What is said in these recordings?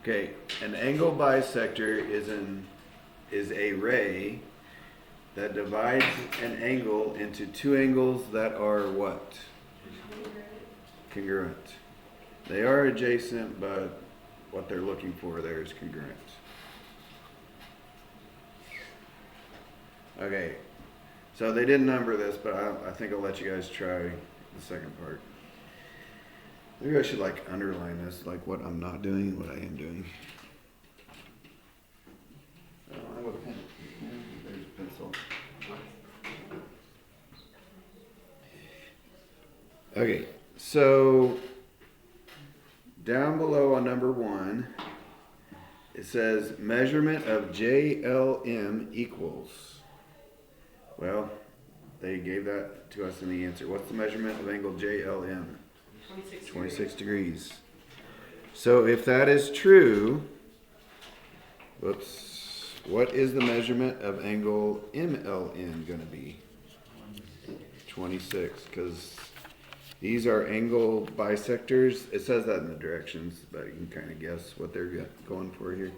Okay, an angle bisector is a ray that divides an angle into two angles that are what? Congruent. They are adjacent, but what they're looking for there is congruent. Okay, so they didn't number this, but I think I'll let you guys try the second part. Maybe I should like underline this, like what I'm not doing and what I am doing. I don't have a pen. There's a pencil. Okay, so down below on number 1, it says measurement of JLM equals. Well, they gave that to us in the answer. What's the measurement of angle JLM? 26 degrees. So if that is true, whoops, what is the measurement of angle MLN going to be? 26, because these are angle bisectors. It says that in the directions, but you can kind of guess what they're going for here.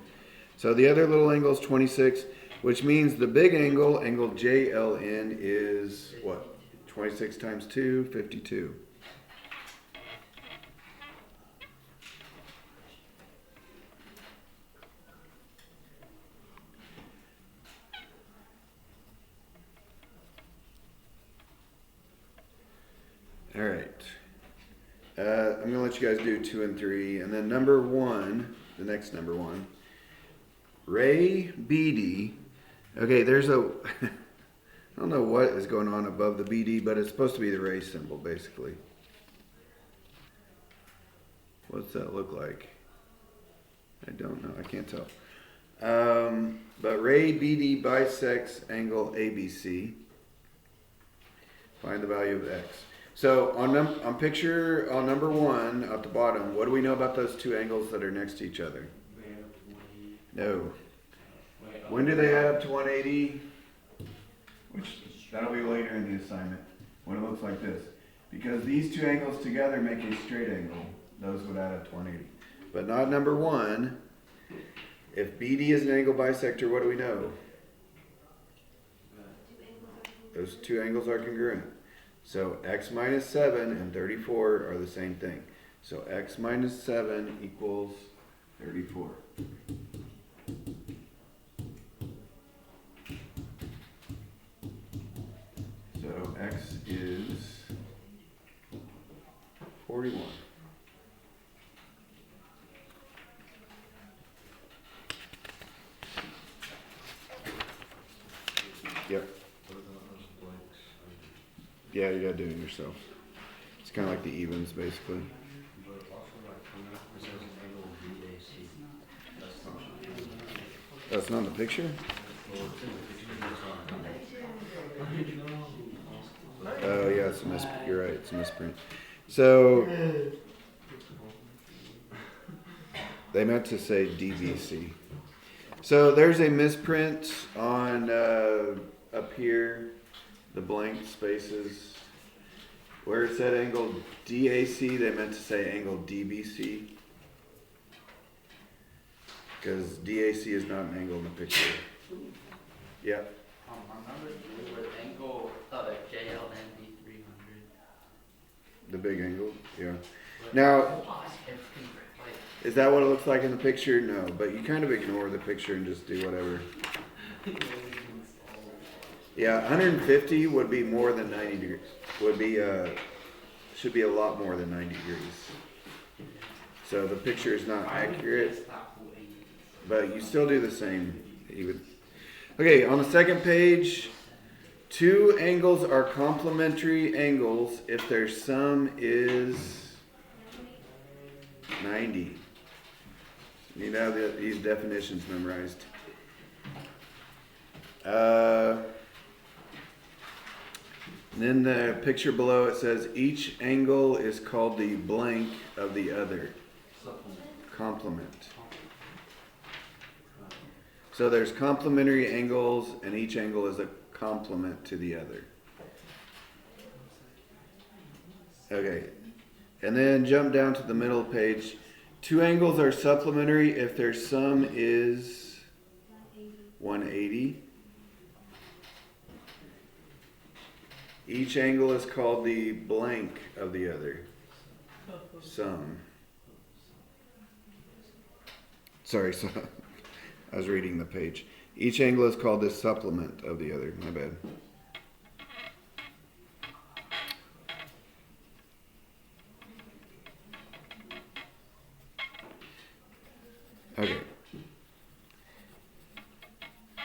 So the other little angle is 26, which means the big angle, angle JLN, is what? 26 times 2, 52. All right. I'm going to let you guys do 2 and 3. And then number 1, the next number 1. Ray BD. Okay, there's a... I don't know what is going on above the BD, but it's supposed to be the ray symbol, basically. What's that look like? I don't know. I can't tell. But ray BD bisects angle ABC. Find the value of x. So on picture on number 1 at the bottom, what do we know about those two angles that are next to each other? No. When do they add up to 180? Which that'll be later in the assignment when it looks like this. Because these two angles together make a straight angle. Those would add up to 180. But not number 1. If BD is an angle bisector, what do we know? Those two angles are congruent. So x minus 7 and 34 are the same thing. So x minus 7 equals 34. So x is 41. Yep. Yeah, you gotta do it yourself. It's kind of like the evens, basically. That's not in the picture? Oh, yeah, it's a misprint. You're right, it's a misprint. So, they meant to say DBC. So, there's a misprint on up here. The blank spaces where it said angle DAC, they meant to say angle DBC because DAC is not an angle in the picture. Yeah. On number 2, with angle JLN be 300. The big angle, yeah. Now, is that what it looks like in the picture? No, but you kind of ignore the picture and just do whatever. Yeah, 150 would be more than 90 degrees. Should be a lot more than 90 degrees. So the picture is not accurate, but you still do the same. Okay, on the second page, two angles are complementary angles if their sum is 90. You need to have these definitions memorized. Then the picture below it says each angle is called the blank of the other. Complement. So there's complementary angles and each angle is a complement to the other. Okay. And then jump down to the middle page. Two angles are supplementary if their sum is 180. Each angle is called the blank of the other. Sum. Sorry, so I was reading the page. Each angle is called the supplement of the other. My bad. Okay.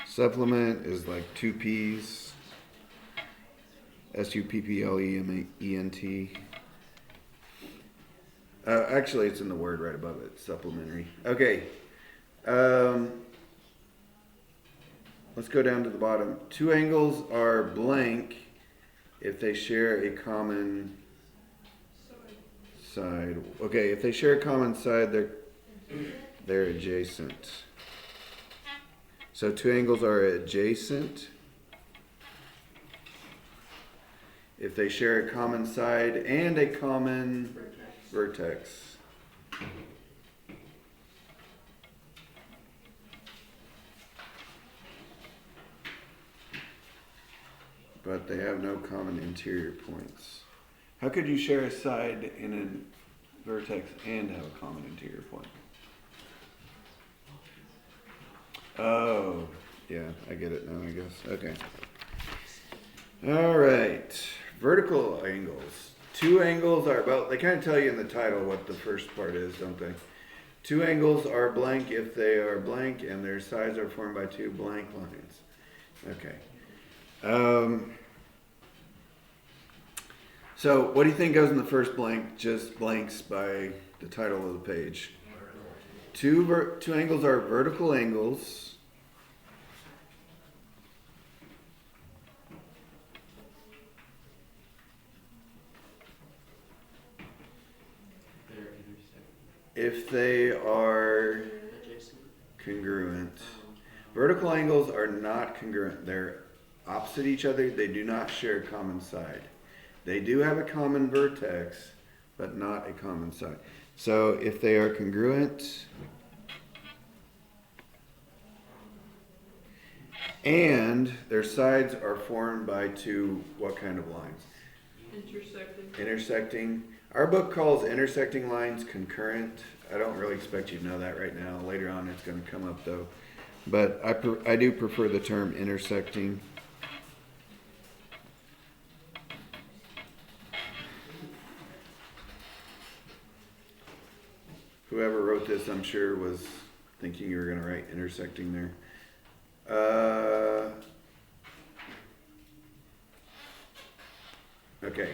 Supplement is like two P's. S-U-P-P-L-E-M-E-N-T. Actually, it's in the word right above it. Supplementary. Okay. Let's go down to the bottom. Two angles are blank if they share a common side. Okay, if they share a common side, they're adjacent. So two angles are adjacent if they share a common side and a common vertex. But they have no common interior points. How could you share a side in a vertex and have a common interior point? Oh, yeah, I get it now, I guess. Okay. All right. Vertical angles. Two angles are about, they kind of tell you in the title what the first part is, don't they? Two angles are blank if they are blank and their sides are formed by two blank lines. Okay. So what do you think goes in the first blank? Just blanks by the title of the page. Two angles are vertical angles. If they are congruent. Vertical angles are not congruent. They're opposite each other. They do not share a common side. They do have a common vertex, but not a common side. So if they are congruent and their sides are formed by two, what kind of lines? Intersecting. Our book calls intersecting lines concurrent. I don't really expect you to know that right now. Later on it's going to come up though. But I do prefer the term intersecting. Whoever wrote this, I'm sure, was thinking you were going to write intersecting there. Okay.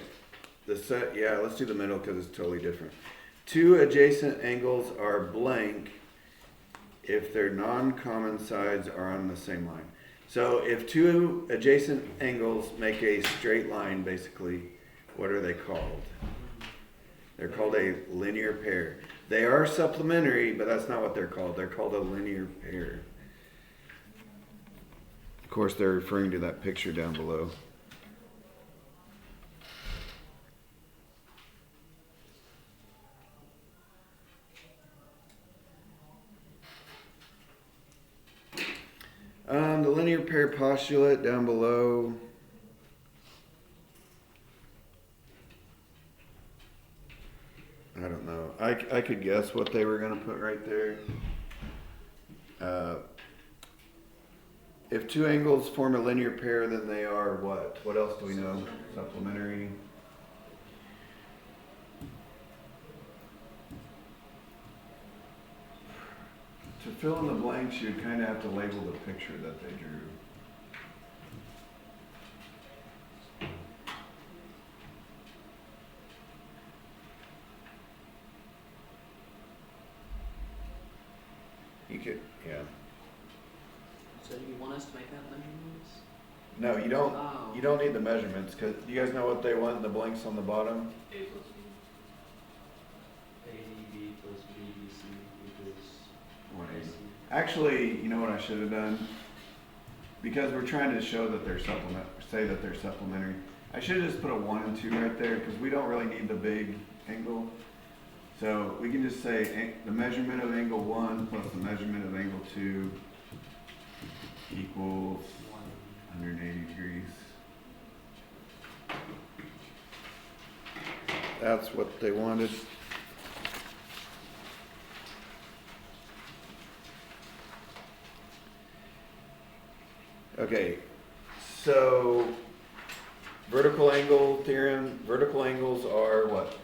Let's do the middle because it's totally different. Two adjacent angles are blank if their non-common sides are on the same line. So if two adjacent angles make a straight line, basically, what are they called? They're called a linear pair. They are supplementary, but that's not what they're called. They're called a linear pair. Of course, they're referring to that picture down below. The linear pair postulate down below. I don't know. I could guess what they were going to put right there. If two angles form a linear pair, then they are what? What else do we know? Supplementary. To fill in the blanks, you'd kind of have to label the picture that they drew. You could, yeah. So do you want us to make that measurements? No, you don't. Oh. You don't need the measurements because you guys know what they want in the blanks on the bottom. A plus B. AB plus BBC equals 180. Actually, you know what I should have done? Because we're trying to show that they're supplementary. I should have just put a 1 and 2 right there because we don't really need the big angle. So we can just say the measurement of angle 1 plus the measurement of angle 2 equals 180 degrees. That's what they wanted. Okay, so vertical angle theorem, vertical angles are what?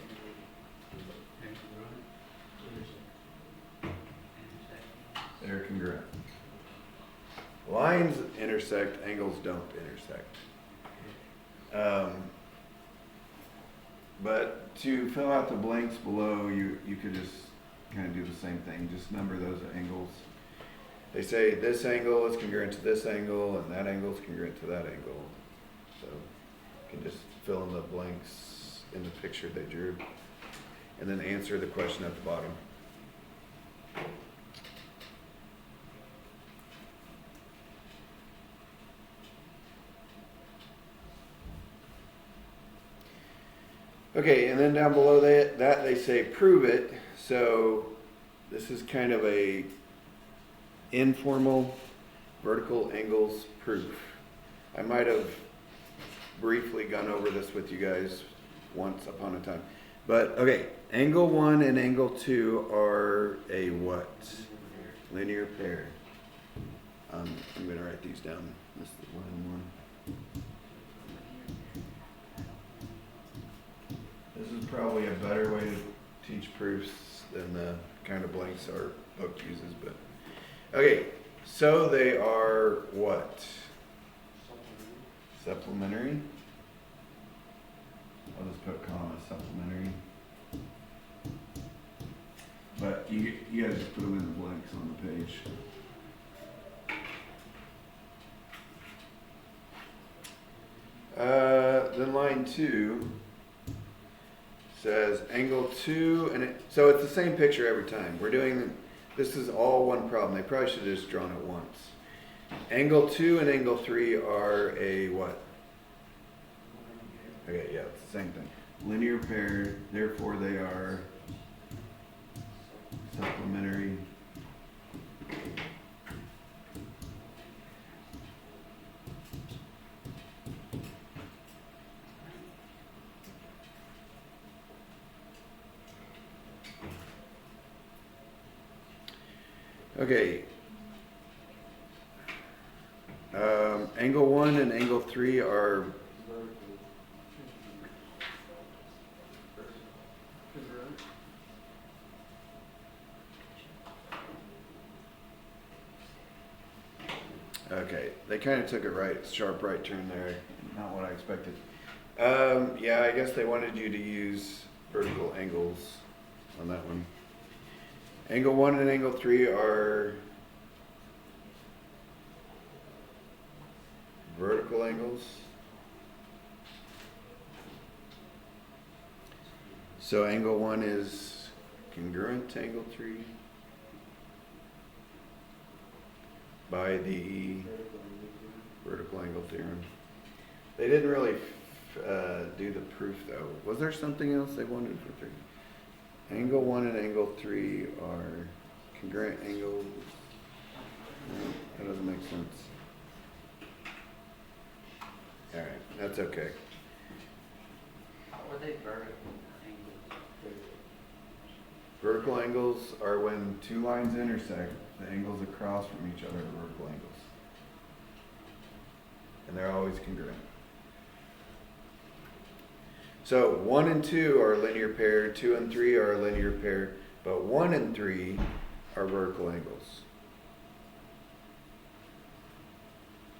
They're congruent. Lines intersect, angles don't intersect. But to fill out the blanks below, you could just kind of do the same thing, just number those angles. They say this angle is congruent to this angle, and that angle is congruent to that angle. So you can just fill in the blanks in the picture they drew, and then answer the question at the bottom. Okay, and then down below that they say prove it. So this is kind of a informal vertical angles proof. I might have briefly gone over this with you guys once upon a time. But okay, angle 1 and angle 2 are a what? Linear pair. I'm going to write these down. This is the line 1. This is probably a better way to teach proofs than the kind of blanks our book uses, but okay, so they are what? Supplementary. I'll just put comma supplementary. But you guys just put them in the blanks on the page. Then line 2 says angle 2, and so it's the same picture every time. This is all one problem. They probably should have just drawn it once. Angle 2 and angle 3 are a what? Okay, yeah, it's the same thing. Linear pair, therefore they are supplementary. Okay. Angle 1 and angle 3 are okay. They kind of took it right, sharp right turn there. Not what I expected. Yeah, I guess they wanted you to use vertical angles on that one. Angle 1 and angle 3 are vertical angles. So angle 1 is congruent to angle 3 by the vertical angle theorem. They didn't really do the proof though. Was there something else they wanted for 3? Angle 1 and angle 3 are congruent angles. No, that doesn't make sense. Alright, that's okay. How are they vertical angles? Vertical angles are when two lines intersect, the angles across from each other are vertical angles. And they're always congruent. So 1 and 2 are a linear pair, 2 and 3 are a linear pair, but 1 and 3 are vertical angles.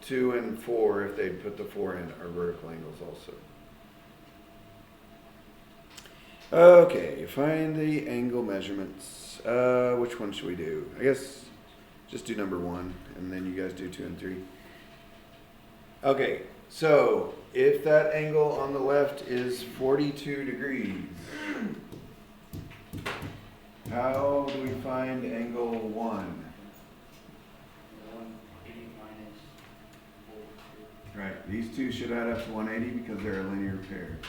2 and 4, if they put the 4 in, are vertical angles also. Okay, find the angle measurements. Which one should we do? I guess just do number 1, and then you guys do 2 and 3. Okay, so if that angle on the left is 42 degrees, how do we find angle 1? 180 minus 42. Right, these two should add up to 180 because they're a linear pair.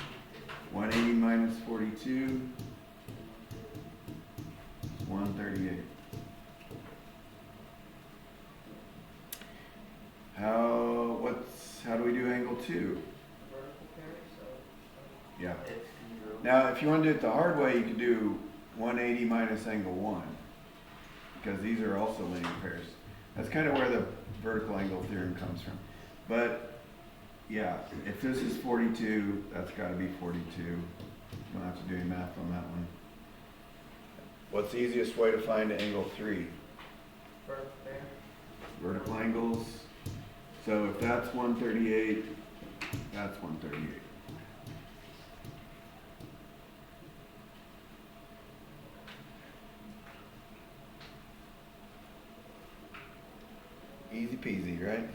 180 minus 42 138. How do we do angle 2? Vertical pair, so Yeah. it's 0. Now, if you want to do it the hard way, you could do 180 minus angle 1, because these are also linear pairs. That's kind of where the vertical angle theorem comes from. But, yeah, if this is 42, that's got to be 42. You don't have to do any math on that one. What's the easiest way to find angle 3? Vertical pair. Vertical angles. So if that's 138, that's 138. Easy peasy, right?